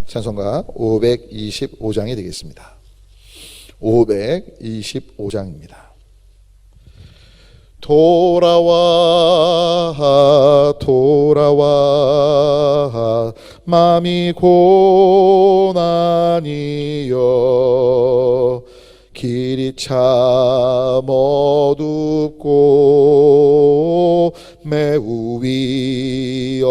찬송가 525장이 되겠습니다. 525장입니다. 돌아와 돌아와 맘이 고난이여 길이 참 어둡고 매우 위험하니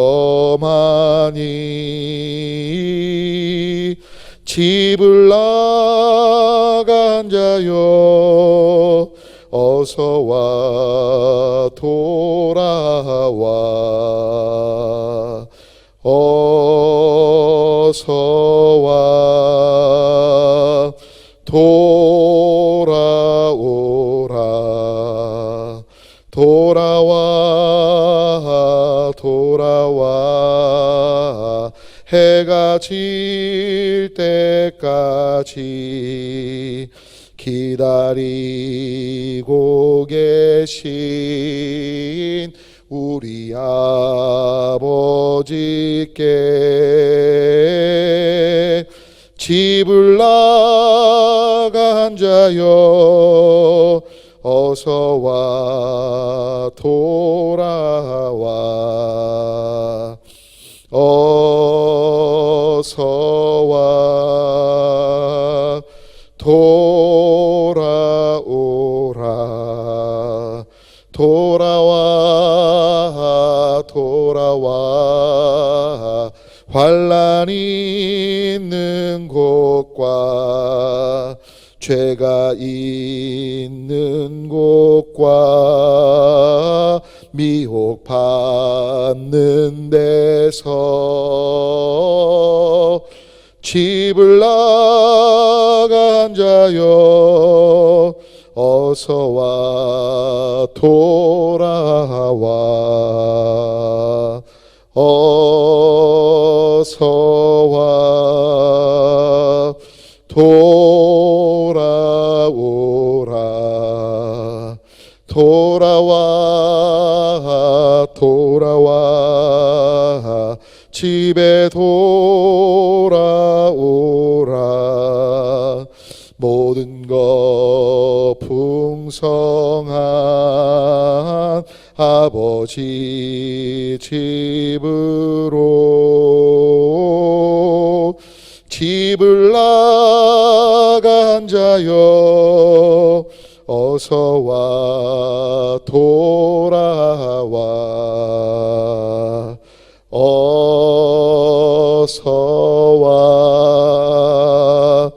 집을 나간 자여 어서와 돌아와 어서와 돌아오라 돌아와 돌아와 해가 질 때까지 기다리고 계신 우리 아버지께 집을 나간 자여 어서와 돌아와 어서와 돌아오라 돌아와 돌아와 환난 있는 곳과 죄가 있는 곳과 미혹받는 데서 집을 나간 자여 어서와 돌아와 어서와 돌아오라 돌아와 돌아와 집에 돌아오라 모든 것 풍성한 아버지 집으로 집을 나간 자여 어서와 돌아와 어서와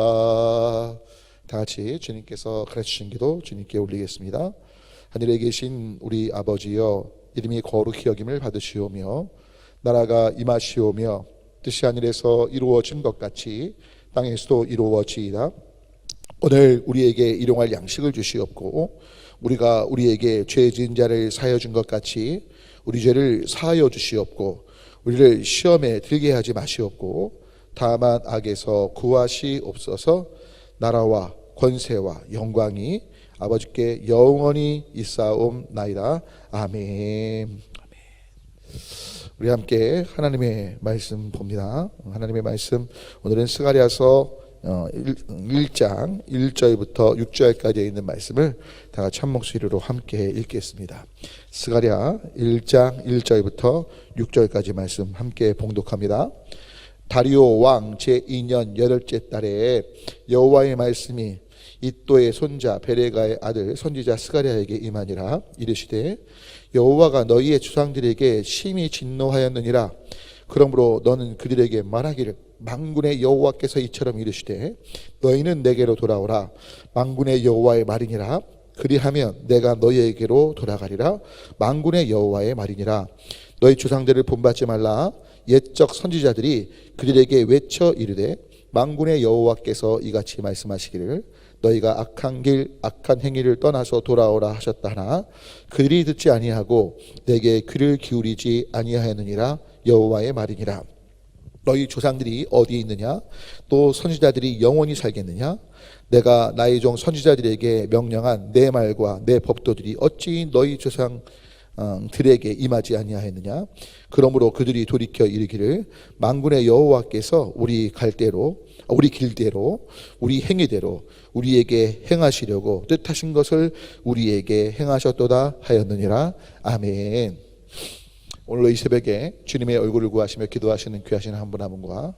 돌아오라. 다 같이 주님께서 가르치신 기도 주님께 올리겠습니다. 하늘에 계신 우리 아버지여 이름이 거룩히 여김을 받으시오며 나라가 임하시오며 뜻이 하늘에서 이루어진 것 같이 땅에서도 이루어지이다. 오늘 우리에게 일용할 양식을 주시옵고 우리가 우리에게 죄 지은 자를 사하여 준 것 같이 우리 죄를 사하여 주시옵고 우리를 시험에 들게 하지 마시옵고 다만 악에서 구하시옵소서. 나라와 권세와 영광이 아버지께 영원히 있사옵나이다. 아멘. 우리 함께 하나님의 말씀 봅니다. 하나님의 말씀 오늘은 스가랴서 1장 1절부터 6절까지 있는 말씀을 다 같이 한 목소리로 함께 읽겠습니다. 스가랴 1장 1절부터 6절까지 말씀 함께 봉독합니다. 다리오 왕 제2년 8째 달에 여호와의 말씀이 이또의 손자 베레가의 아들 선지자 스가랴에게 임하니라. 이르시되 여호와가 너희의 조상들에게 심히 진노하였느니라. 그러므로 너는 그들에게 말하기를 만군의 여호와께서 이처럼 이르시되 너희는 내게로 돌아오라. 만군의 여호와의 말이니라. 그리하면 내가 너희에게로 돌아가리라. 만군의 여호와의 말이니라. 너희 조상들을 본받지 말라. 옛적 선지자들이 그들에게 외쳐 이르되 만군의 여호와께서 이같이 말씀하시기를 너희가 악한 길 악한 행위를 떠나서 돌아오라 하셨다 하나 그들이 듣지 아니하고 내게 귀를 기울이지 아니하였느니라. 여호와의 말이니라. 너희 조상들이 어디에 있느냐? 또 선지자들이 영원히 살겠느냐? 내가 나의 종 선지자들에게 명령한 내 말과 내 법도들이 어찌 너희 조상 들에게 임하지 아니하였느냐. 그러므로 그들이 돌이켜 이르기를 만군의 여호와께서 우리 길대로 우리 행위대로 우리에게 행하시려고 뜻하신 것을 우리에게 행하셨도다 하였느니라. 아멘. 오늘 이 새벽에 주님의 얼굴을 구하시며 기도하시는 귀하신 한 분 한 분과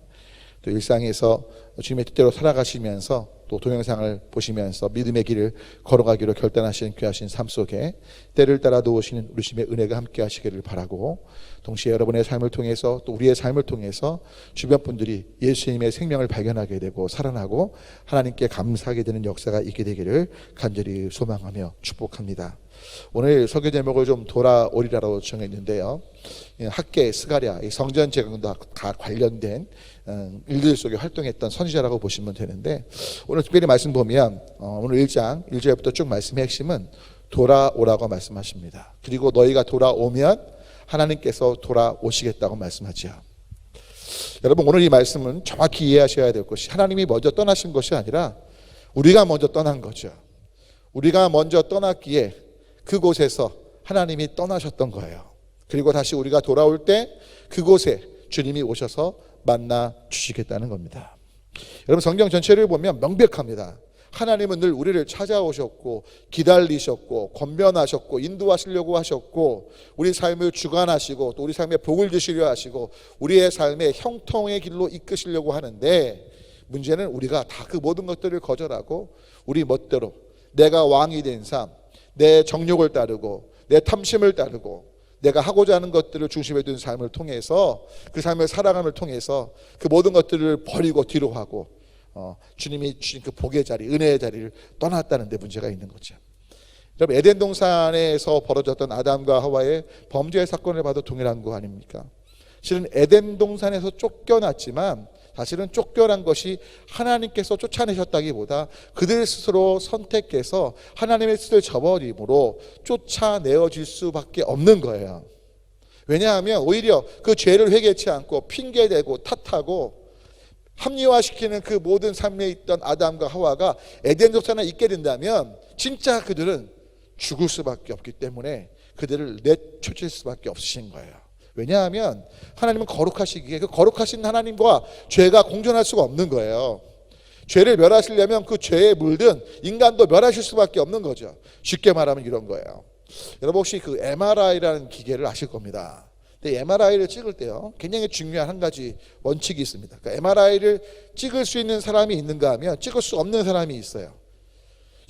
또 일상에서 주님의 뜻대로 살아가시면서 또 동영상을 보시면서 믿음의 길을 걸어가기로 결단하신 귀하신 삶 속에 때를 따라 도우시는 우리 주님의 은혜가 함께 하시기를 바라고, 동시에 여러분의 삶을 통해서 또 우리의 삶을 통해서 주변 분들이 예수님의 생명을 발견하게 되고 살아나고 하나님께 감사하게 되는 역사가 있게 되기를 간절히 소망하며 축복합니다. 오늘 설교 제목을 좀 돌아오리라로 정했는데요, 학계 스가랴 성전 재건과 관련된 일들 속에 활동했던 선지자라고 보시면 되는데, 오늘 특별히 말씀 보면 오늘 1장 1절부터 쭉 말씀의 핵심은 돌아오라고 말씀하십니다. 그리고 너희가 돌아오면 하나님께서 돌아오시겠다고 말씀하죠. 여러분, 오늘 이 말씀은 정확히 이해하셔야 될 것이, 하나님이 먼저 떠나신 것이 아니라 우리가 먼저 떠난 거죠. 우리가 먼저 떠났기에 그곳에서 하나님이 떠나셨던 거예요. 그리고 다시 우리가 돌아올 때 그곳에 주님이 오셔서 만나 주시겠다는 겁니다. 여러분, 성경 전체를 보면 명백합니다. 하나님은 늘 우리를 찾아오셨고 기다리셨고 권면하셨고 인도하시려고 하셨고 우리 삶을 주관하시고 또 우리 삶에 복을 주시려 하시고 우리의 삶의 형통의 길로 이끄시려고 하는데, 문제는 우리가 다 그 모든 것들을 거절하고 우리 멋대로 내가 왕이 된 삶, 내 정욕을 따르고 내 탐심을 따르고 내가 하고자 하는 것들을 중심에 둔 삶을 통해서, 그 삶을 살아감을 통해서 그 모든 것들을 버리고 뒤로 하고 주님이 주신 그 복의 자리, 은혜의 자리를 떠났다는 데 문제가 있는 거죠. 여러분, 에덴 동산에서 벌어졌던 아담과 하와의 범죄의 사건을 봐도 동일한 거 아닙니까? 실은 에덴 동산에서 쫓겨났지만 사실은 쫓겨난 것이 하나님께서 쫓아내셨다기보다 그들 스스로 선택해서 하나님의 뜻을 저버림으로 쫓아내어질 수밖에 없는 거예요. 왜냐하면 오히려 그 죄를 회개치 않고 핑계대고 탓하고 합리화시키는 그 모든 삶에 있던 아담과 하와가 에덴 동산에 있게 된다면 진짜 그들은 죽을 수밖에 없기 때문에 그들을 내쫓을 수밖에 없으신 거예요. 왜냐하면 하나님은 거룩하시기에 그 거룩하신 하나님과 죄가 공존할 수가 없는 거예요. 죄를 멸하시려면 그 죄에 물든 인간도 멸하실 수밖에 없는 거죠. 쉽게 말하면 이런 거예요. 여러분, 혹시 그 MRI라는 기계를 아실 겁니다. 근데 MRI를 찍을 때요, 굉장히 중요한 한 가지 원칙이 있습니다. 그러니까 MRI를 찍을 수 있는 사람이 있는가 하면 찍을 수 없는 사람이 있어요.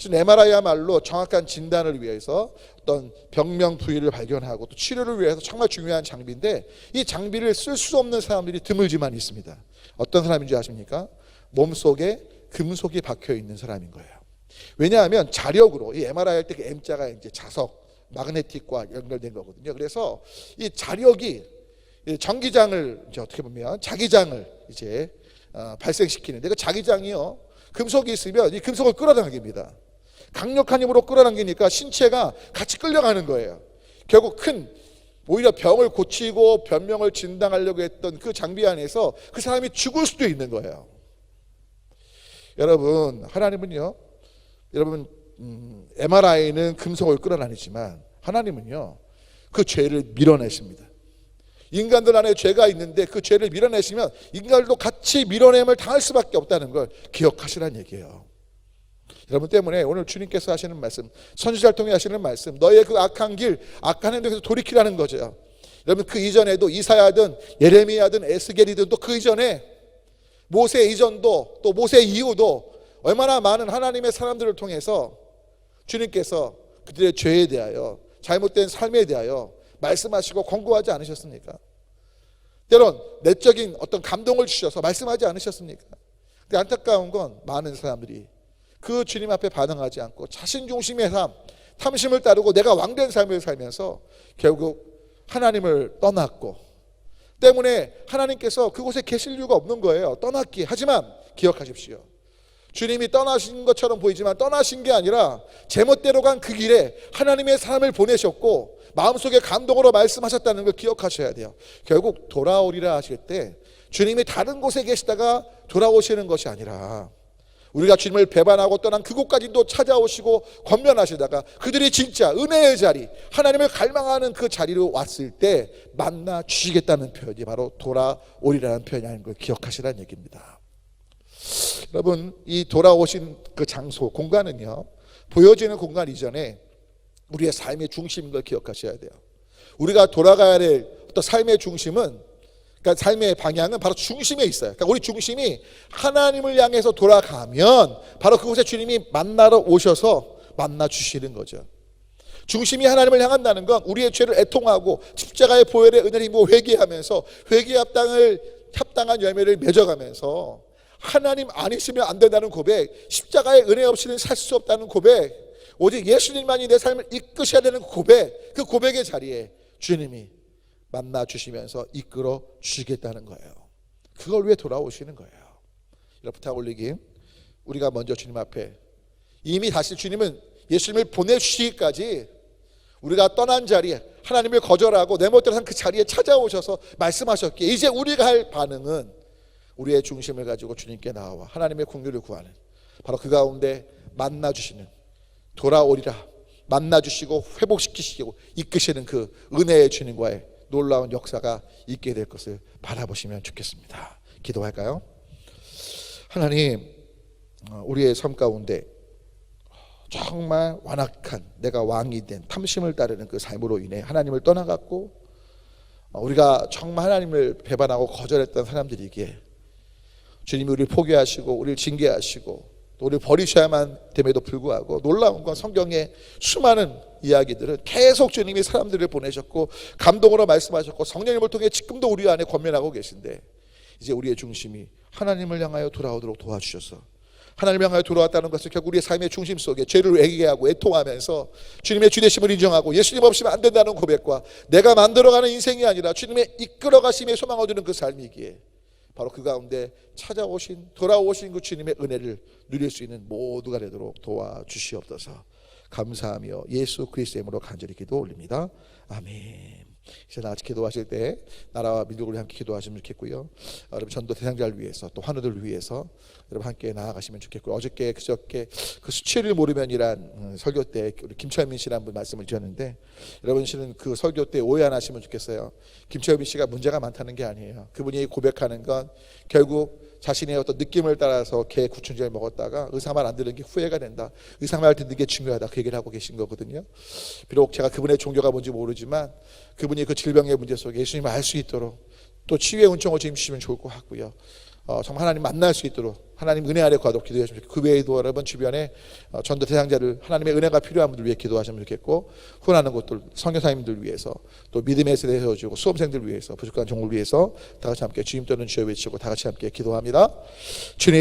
MRI야말로 정확한 진단을 위해서 어떤 병명 부위를 발견하고 또 치료를 위해서 정말 중요한 장비인데, 이 장비를 쓸 수 없는 사람들이 드물지만 있습니다. 어떤 사람인지 아십니까? 몸속에 금속이 박혀 있는 사람인 거예요. 왜냐하면 자력으로, 이 MRI 할 때 그 M자가 이제 자석, 마그네틱과 연결된 거거든요. 그래서 이 자력이 전기장을 이제 어떻게 보면 자기장을 이제 발생시키는데, 그 자기장이요, 금속이 있으면 이 금속을 끌어당깁니다. 강력한 힘으로 끌어당기니까 신체가 같이 끌려가는 거예요. 결국 오히려 병을 고치고 변명을 진단하려고 했던 그 장비 안에서 그 사람이 죽을 수도 있는 거예요. 여러분, 하나님은요, 여러분, MRI는 금속을 끌어다니지만 하나님은요, 그 죄를 밀어내십니다. 인간들 안에 죄가 있는데 그 죄를 밀어내시면 인간들도 같이 밀어냄을 당할 수밖에 없다는 걸 기억하시라는 얘기예요. 여러분 때문에 오늘 주님께서 하시는 말씀, 선지자를 통해 하시는 말씀, 너의 그 악한 길, 악한 행동에서 돌이키라는 거죠. 여러분, 그 이전에도 이사야든 예레미야든 에스겔이든 또 그 이전에 모세 이전도 또 모세 이후도 얼마나 많은 하나님의 사람들을 통해서 주님께서 그들의 죄에 대하여, 잘못된 삶에 대하여 말씀하시고 권고하지 않으셨습니까? 때론 내적인 어떤 감동을 주셔서 말씀하지 않으셨습니까? 근데 안타까운 건 많은 사람들이 그 주님 앞에 반응하지 않고 자신 중심의 삶, 탐심을 따르고 내가 왕된 삶을 살면서 결국 하나님을 떠났고, 때문에 하나님께서 그곳에 계실 이유가 없는 거예요. 떠났기에. 하지만 기억하십시오. 주님이 떠나신 것처럼 보이지만 떠나신 게 아니라 제멋대로 간 그 길에 하나님의 사람을 보내셨고 마음속에 감동으로 말씀하셨다는 걸 기억하셔야 돼요. 결국 돌아오리라 하실 때 주님이 다른 곳에 계시다가 돌아오시는 것이 아니라 우리가 주님을 배반하고 떠난 그곳까지도 찾아오시고 권면하시다가 그들이 진짜 은혜의 자리, 하나님을 갈망하는 그 자리로 왔을 때 만나 주시겠다는 표현이 바로 돌아오리라는 표현이 아닌 걸 기억하시라는 얘기입니다. 여러분, 이 돌아오신 그 장소, 공간은요, 보여지는 공간 이전에 우리의 삶의 중심인 걸 기억하셔야 돼요. 우리가 돌아가야 될 어떤 삶의 중심은, 그러니까 삶의 방향은 바로 중심에 있어요. 그러니까 우리 중심이 하나님을 향해서 돌아가면 바로 그곳에 주님이 만나러 오셔서 만나 주시는 거죠. 중심이 하나님을 향한다는 건 우리의 죄를 애통하고 십자가의 보혈의 은혜를 입고 회개하면서 회개에 합당한 열매를 맺어가면서 하나님 아니시면 안 된다는 고백, 십자가의 은혜 없이는 살 수 없다는 고백, 오직 예수님만이 내 삶을 이끄셔야 되는 고백, 그 고백의 자리에 주님이 만나 주시면서 이끌어 주시겠다는 거예요. 그걸 위해 돌아오시는 거예요. 여러분, 부탁 올리기, 우리가 먼저 주님 앞에 이미 다시 주님은 예수님을 보내주시기까지 우리가 떠난 자리에 하나님을 거절하고 내 멋대로 한 그 자리에 찾아오셔서 말씀하셨기에 이제 우리가 할 반응은 우리의 중심을 가지고 주님께 나와 하나님의 긍휼을 구하는, 바로 그 가운데 만나 주시는, 돌아오리라 만나 주시고 회복시키시고 이끄시는 그 은혜의 주님과의 놀라운 역사가 있게 될 것을 바라보시면 좋겠습니다. 기도할까요? 하나님, 우리의 삶 가운데 정말 완악한, 내가 왕이 된 탐심을 따르는 그 삶으로 인해 하나님을 떠나갔고 우리가 정말 하나님을 배반하고 거절했던 사람들이기에 주님이 우리를 포기하시고 우리를 징계하시고 또 우리를 버리셔야만 됨에도 불구하고, 놀라운 건 성경의 수많은 이야기들은 계속 주님이 사람들을 보내셨고 감동으로 말씀하셨고 성령님을 통해 지금도 우리 안에 권면하고 계신데, 이제 우리의 중심이 하나님을 향하여 돌아오도록 도와주셔서 하나님을 향하여 돌아왔다는 것을 결국 우리의 삶의 중심 속에 죄를 회개하고 애통하면서 주님의 주되심을 인정하고 예수님 없이면 안 된다는 고백과 내가 만들어가는 인생이 아니라 주님의 이끌어가심의 소망을 두는 그 삶이기에 바로 그 가운데 찾아오신, 돌아오신 그 주님의 은혜를 누릴 수 있는 모두가 되도록 도와주시옵소서. 감사하며 예수 그리스도의 이름으로 간절히 기도 올립니다. 아멘. 이제 나같이 기도하실 때 나라와 민족을 함께 기도하시면 좋겠고요. 여러분, 전도 대상자를 위해서 또 환우들을 위해서 여러분 함께 나아가시면 좋겠고요. 어저께 그저께 그 수치를 모르면이란 설교 때 우리 김철민 씨라는 분 말씀을 드렸는데, 여러분 씨는 그 설교 때 오해 안 하시면 좋겠어요. 김철민 씨가 문제가 많다는 게 아니에요. 그분이 고백하는 건 결국 자신의 어떤 느낌을 따라서 개 구충제를 먹었다가 의사 말 안 듣는 게 후회가 된다, 의사 말 듣는 게 중요하다, 그 얘기를 하고 계신 거거든요. 비록 제가 그분의 종교가 뭔지 모르지만 그분이 그 질병의 문제 속에 예수님을 알 수 있도록 또 치유의 은총을 주시면 좋을 것 같고요. 정말 하나님 만날 수 있도록 하나님 은혜 아래 거하도록 기도하시면 좋겠고, 그 외에도 여러분 주변에 전도 대상자를 하나님의 은혜가 필요한 분들 위해 기도하시면 좋겠고, 훈하는 곳들 선교사님들 위해서 또 믿음의 세대 세워주고 수험생들 위해서 부족한 종을 위해서 다 같이 함께 주님 또는 주여 외치고 다 같이 함께 기도합니다. 주님